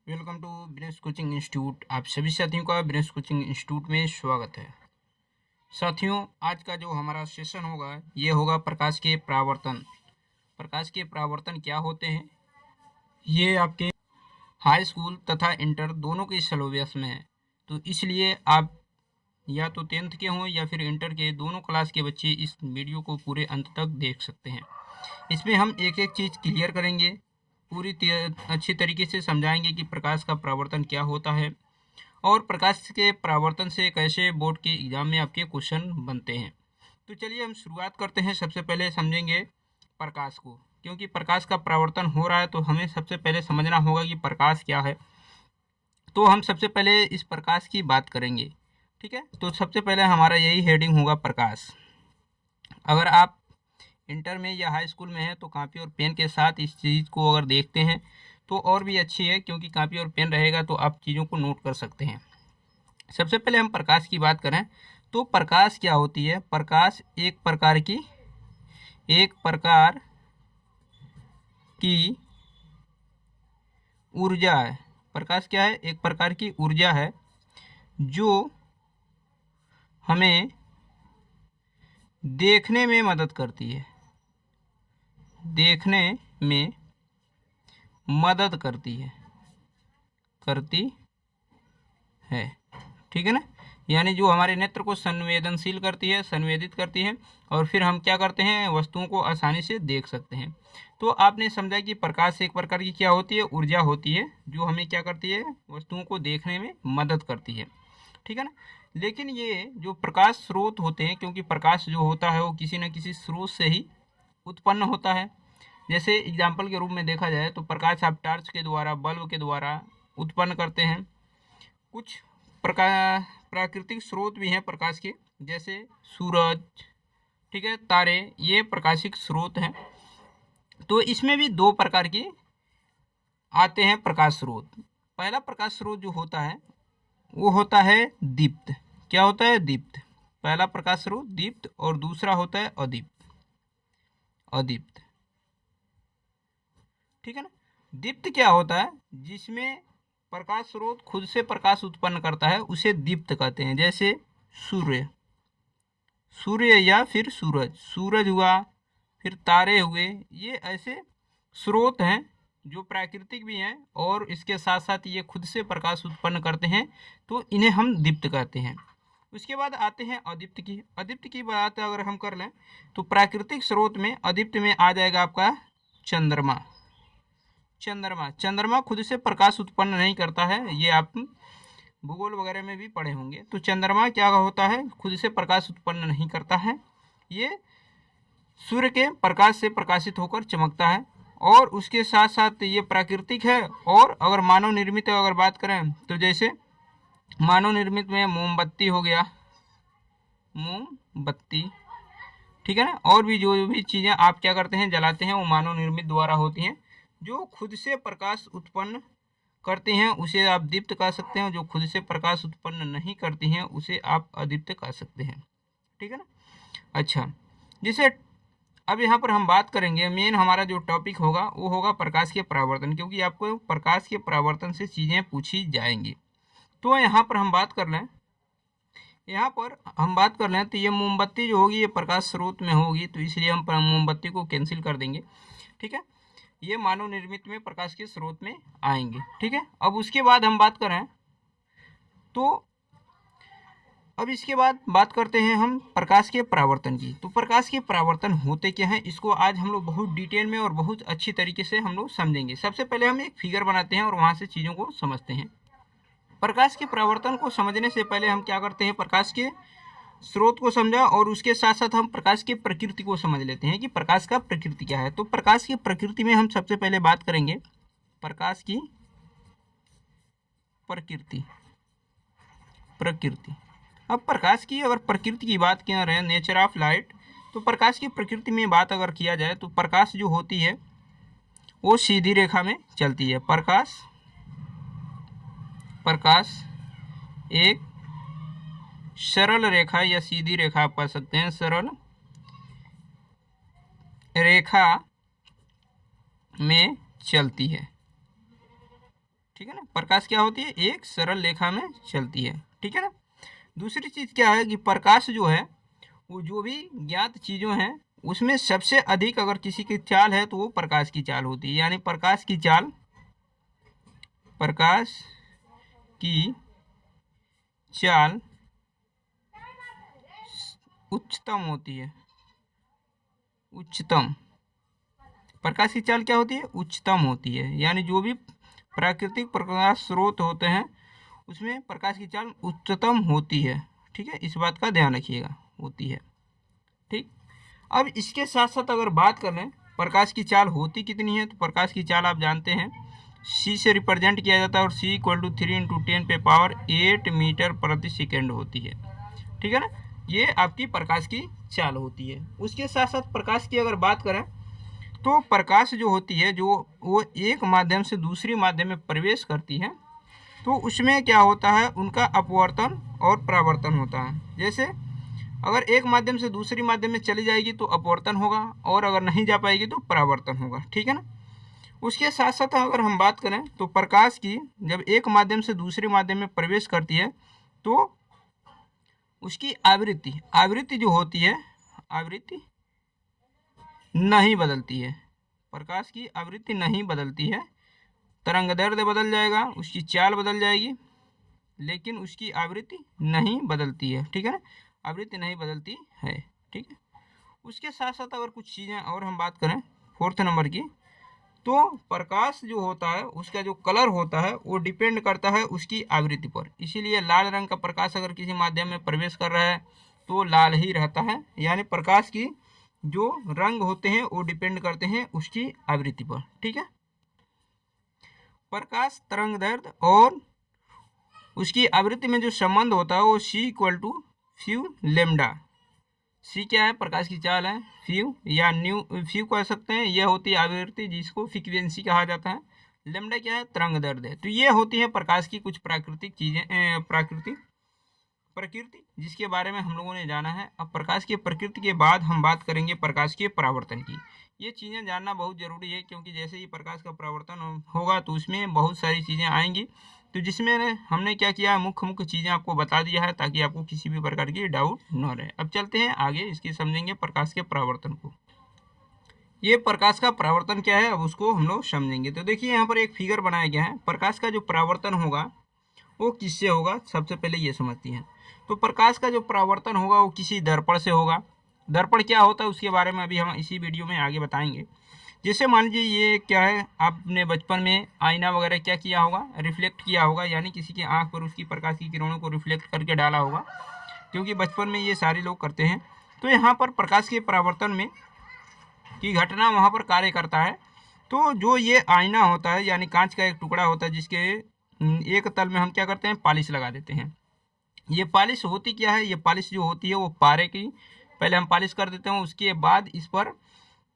Welcome to brains coaching institute. आप सभी साथियों का ब्रेन्स कोचिंग इंस्टीट्यूट में स्वागत है। साथियों, आज का जो हमारा सेशन होगा ये होगा प्रकाश के परावर्तन। प्रकाश के परावर्तन क्या होते हैं, ये आपके हाई स्कूल तथा इंटर दोनों के सिलेबस में है, तो इसलिए आप या तो 10th के हों या फिर इंटर के, दोनों क्लास के बच्चे इस वीडियो को पूरे अंत तक देख सकते हैं। इसमें हम एक एक चीज़ क्लियर करेंगे, पूरी अच्छी तरीके से समझाएंगे कि प्रकाश का परावर्तन क्या होता है और प्रकाश के परावर्तन से कैसे बोर्ड के एग्जाम में आपके क्वेश्चन बनते हैं। तो चलिए हम शुरुआत करते हैं। सबसे पहले समझेंगे प्रकाश को, क्योंकि प्रकाश का परावर्तन हो रहा है तो हमें सबसे पहले समझना होगा कि प्रकाश क्या है। तो हम सबसे पहले इस प्रकाश की बात करेंगे, ठीक है। तो सबसे पहले हमारा यही हेडिंग होगा, प्रकाश। अगर आप इंटर में या हाई स्कूल में है तो कॉपी और पेन के साथ इस चीज़ को अगर देखते हैं तो और भी अच्छी है, क्योंकि कॉपी और पेन रहेगा तो आप चीज़ों को नोट कर सकते हैं। सबसे पहले हम प्रकाश की बात करें तो प्रकाश क्या होती है। प्रकाश एक प्रकार की ऊर्जा है। प्रकाश क्या है? एक प्रकार की ऊर्जा है जो हमें देखने में मदद करती है, देखने में मदद करती है, ठीक है ना। यानी जो हमारे नेत्र को संवेदनशील करती है, संवेदित करती है, और फिर हम क्या करते हैं, वस्तुओं को आसानी से देख सकते हैं। तो आपने समझा कि प्रकाश एक प्रकार की क्या होती है, ऊर्जा होती है जो हमें क्या करती है, वस्तुओं को देखने में मदद करती है, ठीक है ना। लेकिन ये जो प्रकाश स्रोत होते हैं, क्योंकि प्रकाश जो होता है वो किसी न किसी स्रोत से ही उत्पन्न होता है। जैसे एग्जाम्पल के रूप में देखा जाए तो प्रकाश आप टार्च के द्वारा, बल्ब के द्वारा उत्पन्न करते हैं। कुछ प्रकार प्राकृतिक स्रोत भी हैं प्रकाश के, जैसे सूरज, ठीक है, तारे, ये प्रकाशिक स्रोत हैं। तो इसमें भी दो प्रकार के आते हैं प्रकाश स्रोत। पहला प्रकाश स्रोत जो होता है वो होता है दीप्त। क्या होता है? दीप्त। पहला प्रकाश स्रोत दीप्त और दूसरा होता है अदीप्त, ठीक है ना। दीप्त क्या होता है? जिसमें प्रकाश स्रोत खुद से प्रकाश उत्पन्न करता है उसे दीप्त कहते हैं। जैसे सूर्य या फिर सूरज हुआ, फिर तारे हुए, ये ऐसे स्रोत हैं जो प्राकृतिक भी हैं और इसके साथ साथ ये खुद से प्रकाश उत्पन्न करते हैं, तो इन्हें हम दीप्त कहते हैं। उसके बाद आते हैं अदीप्त की बात अगर हम कर लें तो प्राकृतिक स्रोत में अदीप्त में आ जाएगा आपका चंद्रमा खुद से प्रकाश उत्पन्न नहीं करता है, ये आप भूगोल वगैरह में भी पढ़े होंगे। तो चंद्रमा क्या होता है, खुद से प्रकाश उत्पन्न नहीं करता है, ये सूर्य के प्रकाश से प्रकाशित होकर चमकता है, और उसके साथ साथ ये प्राकृतिक है। और अगर मानव निर्मित अगर बात करें तो जैसे मानव निर्मित में मोमबत्ती हो गया, मोमबत्ती, ठीक है ना। और भी जो भी चीज़ें आप क्या करते हैं, जलाते हैं, वो मानव निर्मित द्वारा होती हैं। जो खुद से प्रकाश उत्पन्न करती हैं उसे आप दीप्त कह सकते हैं, जो खुद से प्रकाश उत्पन्न नहीं करती हैं उसे आप अदीप्त कह सकते हैं, ठीक है ना। अच्छा, जैसे अब यहाँ पर हम बात करेंगे, मेन हमारा जो टॉपिक होगा वो होगा प्रकाश के परावर्तन, क्योंकि आपको प्रकाश के परावर्तन से चीज़ें पूछी जाएंगी। तो यहाँ पर हम बात कर लें तो ये मोमबत्ती जो होगी ये प्रकाश स्रोत में होगी, तो इसलिए हम मोमबत्ती को कैंसिल कर देंगे, ठीक है। ये मानव निर्मित में प्रकाश के स्रोत में आएंगे, ठीक है। अब उसके बाद हम बात करें तो अब इसके बाद बात करते हैं हम प्रकाश के परावर्तन की। तो प्रकाश के परावर्तन होते क्या हैं, इसको आज हम लोग बहुत डिटेल में और बहुत अच्छी तरीके से हम लोग समझेंगे। सबसे पहले हम एक फिगर बनाते हैं और वहाँ से चीज़ों को समझते हैं। प्रकाश के परावर्तन को समझने से पहले हम क्या करते हैं, प्रकाश के स्रोत को समझा और उसके साथ साथ हम प्रकाश की प्रकृति को समझ लेते हैं कि प्रकाश का प्रकृति क्या है। तो प्रकाश की प्रकृति में हम सबसे पहले बात करेंगे प्रकाश की प्रकृति। अब प्रकाश की अगर प्रकृति की बात किया रहे, नेचर ऑफ लाइट, तो प्रकाश की प्रकृति में बात अगर किया जाए तो प्रकाश जो होती है वो सीधी रेखा में चलती है। प्रकाश एक सरल रेखा या सीधी रेखा आप कह सकते हैं, सरल रेखा में चलती है, ठीक है ना। प्रकाश क्या होती है, एक सरल रेखा में चलती है, ठीक है ना। दूसरी चीज क्या है कि प्रकाश जो है वो जो भी ज्ञात चीजों हैं उसमें सबसे अधिक अगर किसी की चाल है तो वो प्रकाश की चाल होती है, यानी प्रकाश की चाल उच्चतम होती है। उच्चतम प्रकाश की चाल क्या होती है, उच्चतम होती है, यानी जो भी प्राकृतिक प्रकाश स्रोत होते हैं उसमें प्रकाश की चाल उच्चतम होती है, ठीक है, इस बात का ध्यान रखिएगा, होती है, ठीक। अब इसके साथ साथ अगर बात कर लें प्रकाश की चाल होती कितनी है, तो प्रकाश की चाल आप जानते हैं सी से रिप्रेजेंट किया जाता है और सी इक्वल टू 3 × 10⁻8 मीटर प्रति सेकेंड होती है, ठीक है ना। ये आपकी प्रकाश की चाल होती है। उसके साथ साथ प्रकाश की अगर बात करें तो प्रकाश जो होती है जो वो एक माध्यम से दूसरी माध्यम में प्रवेश करती है तो उसमें क्या होता है, उनका अपवर्तन और परावर्तन होता है। जैसे अगर एक माध्यम से दूसरी माध्यम में चली जाएगी तो अपवर्तन होगा और अगर नहीं जा पाएगी तो परावर्तन होगा, ठीक है ना। उसके साथ साथ अगर हम बात करें तो प्रकाश की जब एक माध्यम से दूसरे माध्यम में प्रवेश करती है तो उसकी आवृत्ति जो होती है, आवृत्ति नहीं बदलती है। प्रकाश की आवृत्ति नहीं बदलती है, तरंगदैर्ध्य बदल जाएगा, उसकी चाल बदल जाएगी, लेकिन उसकी आवृत्ति नहीं बदलती है, ठीक है ना, आवृत्ति नहीं बदलती है, ठीक है। उसके साथ साथ अगर कुछ चीज़ें और हम बात करें 4th नंबर की, तो प्रकाश जो होता है उसका जो कलर होता है वो डिपेंड करता है उसकी आवृत्ति पर। इसीलिए लाल रंग का प्रकाश अगर किसी माध्यम में प्रवेश कर रहा है तो लाल ही रहता है, यानी प्रकाश की जो रंग होते हैं वो डिपेंड करते हैं उसकी आवृत्ति पर, ठीक है। प्रकाश तरंगदैर्ध्य और उसकी आवृत्ति में जो संबंध होता है वो सी इक्वल टू फ्यू लेमडा। सी क्या है, प्रकाश की चाल है, फ्यू या न्यू फ्यू कह सकते हैं, यह होती है आवृत्ति जिसको फ्रीक्वेंसी कहा जाता है। लेमडा क्या है, तरंगदैर्ध्य है। तो ये होती है प्रकाश की कुछ प्राकृतिक चीजें, प्रकृति जिसके बारे में हम लोगों ने जाना है। अब प्रकाश की प्रकृति के बाद हम बात करेंगे प्रकाश के परावर्तन की। ये चीज़ें जानना बहुत ज़रूरी है क्योंकि जैसे ही प्रकाश का परावर्तन होगा तो उसमें बहुत सारी चीज़ें आएंगी, तो जिसमें हमने क्या किया है, मुख्य चीज़ें आपको बता दिया है ताकि आपको किसी भी प्रकार की डाउट न रहे। अब चलते हैं आगे, इसकी समझेंगे प्रकाश के परावर्तन को। ये प्रकाश का परावर्तन क्या है अब उसको हम लोग समझेंगे। तो देखिए यहाँ पर एक फिगर बनाया गया है। प्रकाश का जो परावर्तन होगा वो किससे होगा, सबसे पहले ये समझती हैं। तो प्रकाश का जो परावर्तन होगा वो किसी दर्पण से होगा। दर्पण क्या होता है उसके बारे में अभी हम इसी वीडियो में आगे बताएंगे। जैसे मान लीजिए ये क्या है, आपने बचपन में आईना वगैरह क्या किया होगा, रिफ्लेक्ट किया होगा, यानी किसी की आंख पर उसकी प्रकाश की किरणों को रिफ्लेक्ट करके डाला होगा, क्योंकि बचपन में ये सारे लोग करते हैं। तो यहाँ पर प्रकाश के परावर्तन में की घटना वहाँ पर कार्य करता है। तो जो ये आईना होता है यानी कांच का एक टुकड़ा होता है जिसके एक तल में हम क्या करते हैं, पॉलिश लगा देते हैं। ये पॉलिश होती क्या है, ये पॉलिश जो होती है वो पारे की पहले हम पॉलिश कर देते हैं, उसके बाद इस पर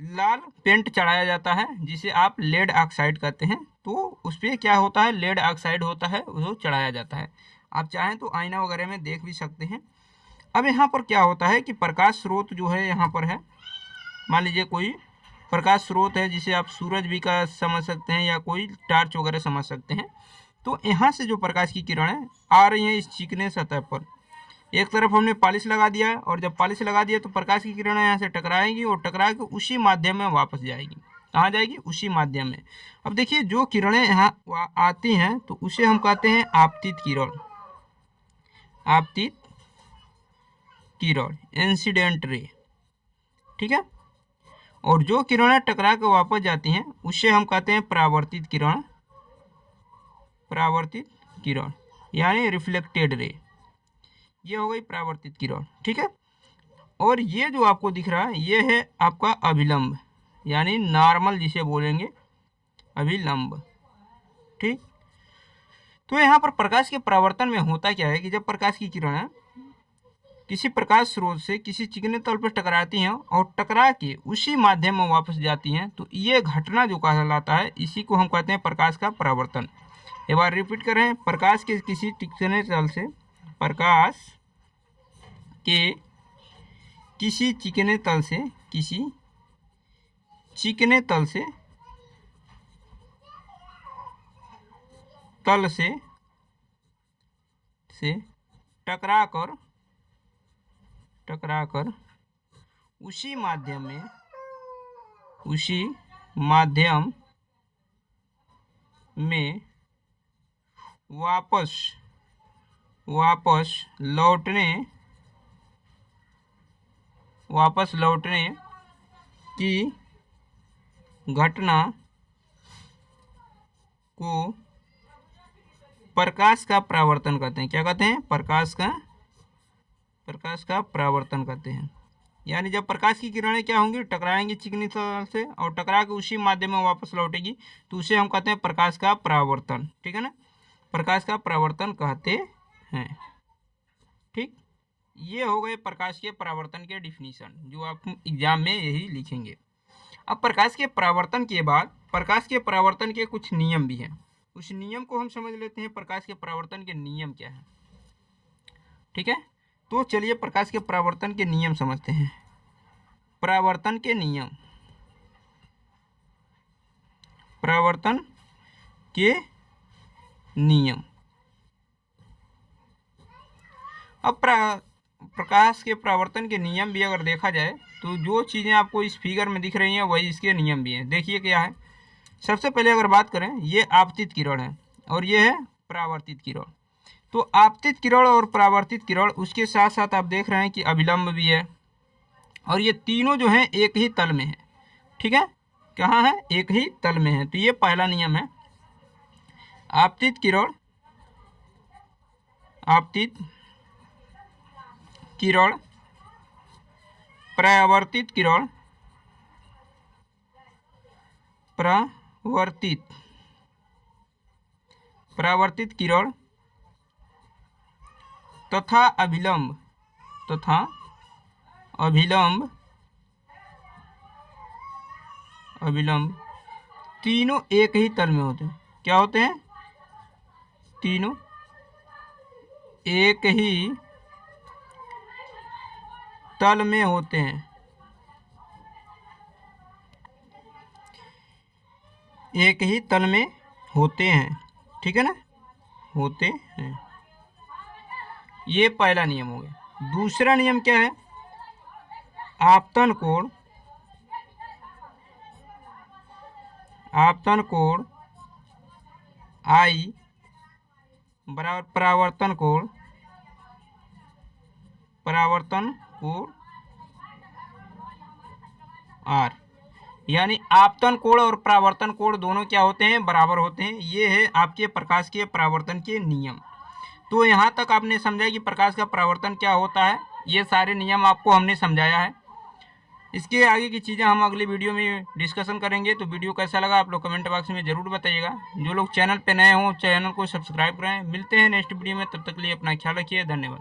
लाल पेंट चढ़ाया जाता है जिसे आप लेड ऑक्साइड कहते हैं। तो उस पर क्या होता है, लेड ऑक्साइड होता है, वो चढ़ाया जाता है। आप चाहें तो आईना वगैरह में देख भी सकते हैं। अब यहाँ पर क्या होता है कि प्रकाश स्रोत जो है यहाँ पर है, मान लीजिए कोई प्रकाश स्रोत है जिसे आप सूरज भी का समझ सकते हैं या कोई टार्च वगैरह समझ सकते हैं। तो यहाँ से जो प्रकाश की किरणें आ रही हैं इस चिकने सतह पर, एक तरफ हमने पॉलिश लगा दिया है और जब पॉलिश लगा दिया तो प्रकाश की किरणें यहाँ से टकराएंगी और टकरा के उसी माध्यम में वापस जाएगी। कहाँ जाएगी, उसी माध्यम में। अब देखिए जो किरणें यहाँ आती हैं तो उसे हम कहते हैं आपतित किरण, आपतित किरण, इंसिडेंट रे, ठीक है। और जो किरणें टकरा के वापस जाती हैं उसे हम कहते हैं परावर्तित किरण, परावर्तित किरण यानी रिफ्लेक्टेड रे। ये हो गई परावर्तित किरण, ठीक है। और ये जो आपको दिख रहा है ये है आपका अभिलंब यानी नॉर्मल जिसे बोलेंगे अभिलंब, ठीक। तो यहाँ पर प्रकाश के परावर्तन में होता क्या है कि जब प्रकाश की किरणें किसी प्रकाश स्रोत से किसी चिकने तल पर टकराती हैं और टकरा के उसी माध्यम में वापस जाती हैं तो ये घटना जो कहलाता है इसी को हम कहते हैं प्रकाश का परावर्तन। एक बार रिपीट करें, प्रकाश के किसी चिकने तल से, प्रकाश के किसी चिकने तल से, किसी चिकने तल से तल से टकराकर उसी माध्यम में वापस लौटने की घटना को प्रकाश का परावर्तन कहते हैं। क्या कहते हैं? प्रकाश का परावर्तन कहते हैं। यानी जब प्रकाश की किरणें क्या होंगी, टकराएंगी चिकनी तल से और टकरा के उसी माध्यम में वापस लौटेगी, तो उसे हम कहते हैं प्रकाश का परावर्तन। ठीक है ना, प्रकाश का परावर्तन कहते हैं। ठीक, ये हो गए प्रकाश के परावर्तन के डिफिनीशन, जो आप एग्जाम में यही लिखेंगे। अब प्रकाश के परावर्तन के बाद प्रकाश के परावर्तन के कुछ नियम भी हैं, उस नियम को हम समझ लेते हैं। प्रकाश के परावर्तन के नियम क्या है? ठीक है, तो चलिए प्रकाश के परावर्तन के नियम समझते हैं। परावर्तन के नियम। अब प्रकाश के परावर्तन के नियम भी अगर देखा जाए तो जो चीज़ें आपको इस फिगर में दिख रही हैं वही इसके नियम भी हैं। देखिए क्या है। सबसे पहले अगर बात करें, ये आपतित किरण है और ये है परावर्तित किरण। तो आपतित किरण और परावर्तित किरण, उसके साथ साथ आप देख रहे हैं कि अभिलंब भी है, और ये तीनों जो हैं एक ही तल में है। ठीक है, कहाँ है? एक ही तल में है। तो ये पहला नियम है। आपतित किरण परावर्तित किरण परावर्तित किरण तथा अभिलंब तीनों एक ही तल में होते हैं। क्या होते हैं? तीनों एक ही तल में होते हैं। एक ही तल में होते हैं। ठीक है ना, होते हैं। ये पहला नियम हो गया। दूसरा नियम क्या है? आपतन कोण I बराबर परावर्तन कोण R। यानी आपतन कोण और परावर्तन कोण दोनों क्या होते हैं? बराबर होते हैं। ये है आपके प्रकाश के परावर्तन के नियम। तो यहाँ तक आपने समझा कि प्रकाश का परावर्तन क्या होता है। ये सारे नियम आपको हमने समझाया है। इसके आगे की चीज़ें हम अगली वीडियो में डिस्कशन करेंगे। तो वीडियो कैसा लगा आप लोग कमेंट बॉक्स में ज़रूर बताइएगा। जो लोग चैनल पे नए हों चैनल को सब्सक्राइब करें। मिलते हैं नेक्स्ट वीडियो में, तब तक के लिए अपना ख्याल रखिए। धन्यवाद।